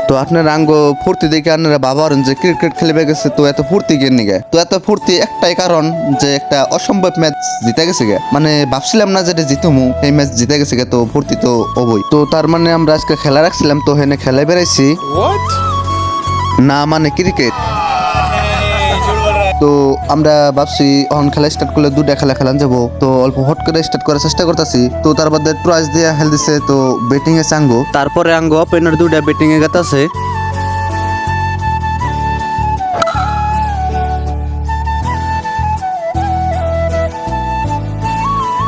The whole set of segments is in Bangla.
তো আপনার আঙ্গ ফুর্তি দেখে আপনারা ভাবারেন যে ক্রিকেট খেলবে গেছে তো এত ফুর্তি কেন নিগে। তো এত ফুর্তি একটাই কারণ যে একটা অসম্ভব ম্যাচ জিতে গেছে গে, মানে ভাবছিলাম না যেটা জিতমু, এই ম্যাচ জিতে গেছে গে, তো ফুর্তি তো হবই। তো তার মানে আমরা আজকে খেলা রাখছিলাম, তো হেনে খেলায় বেড়াইছি না, মানে ক্রিকেট। তো আমরা ভাবছি এখন খেলা স্টার্ট করলে দুটা খেলা খেলান যাবো, তো অল্প হট করে স্টার্ট করার চেষ্টা করতেছি। তো তার বাদে ট্রয়েস দিয়ে খেল দিছে, তো ব্যাটিং এ আঙ্গো, তারপরে আঙ্গো ওপেনার দুটা ব্যাটিং এ গেতাছে।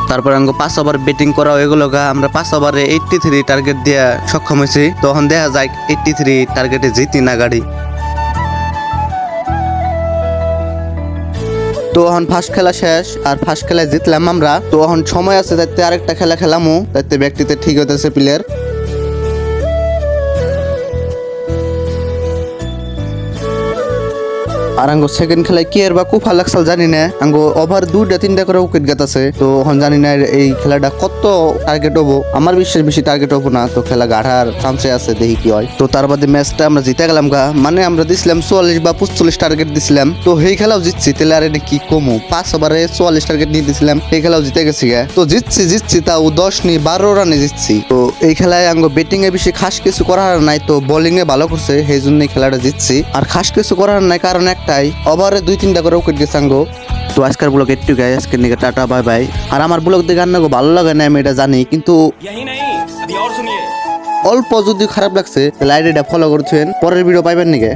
তারপর আঙ্গো 5 ওভার ব্যাটিং করা হয়ে গেল গা, আমরা 5 ওভারে 83 টার্গেট দিয়ে সক্ষম হয়েছি। তখন দেখা যায় 83 টার্গেটে জিতি না গাড়ি। তো এখন ফার্স্ট খেলা শেষ, আর ফার্স্ট খেলায় জিতলাম আমরা। তো এখন সময় আছে যাতে আরেকটা খেলা খেলামু, যাতে ব্যক্তিতে ঠিক হইতেছে প্লেয়ার। আর আঙ্গো সেকেন্ড খেলায় কি এর বা খুব ভালো লাগছিল জানি না, আঙ্গো ওভার 2-3টা করে উইকেট গেতাছে। তো এখন জানি না এই খেলাটা কত টার্গেট হবো, আমার বিশ্বাস বেশি টার্গেট হবো না, তো খেলা গাড়ার চান্সে আছে, দেখি কি হয়। তো তার বাদে ম্যাচটা আমরা জিতে গেলাম গা, মানে আমরা দিছিলাম 44 বা 45 টার্গেট দিছিলাম, তো এই খেলাও জিতছি। তাহলে আর কি কমু, 5 ওভারে 44 টার্গেট নিয়ে দিছিলাম, এই খেলাও জিতে গেছি গা। তো জিতছি তাও 10 নি 12 রানে জিতছি। তো এই খেলায় আঙ্গো ব্যাটিং এ বেশি খাস কিছু করার নাই, তো বোলিং এ ভালো করছে, সেই জন্য খেলাটা জিতছি। আর খাস কিছু করার নাই কারণ একটাই, ওভারে 2-3টা করে উইকেট গেছে আঙ্গো। তো আজকের ব্লগ একটু গাই, আজকের নিকে টাটা বাই বাই। আর আমার ব্লগ দেখে আন্নাগো ভালো লাগে না আমি এটা জানি, কিন্তু यही नहीं अभी और सुनिए। অল্প যদি খারাপ লাগছে তাহলে আইডিটা ফলো করছেন, পরের ভিডিও পাইবেন নিকে।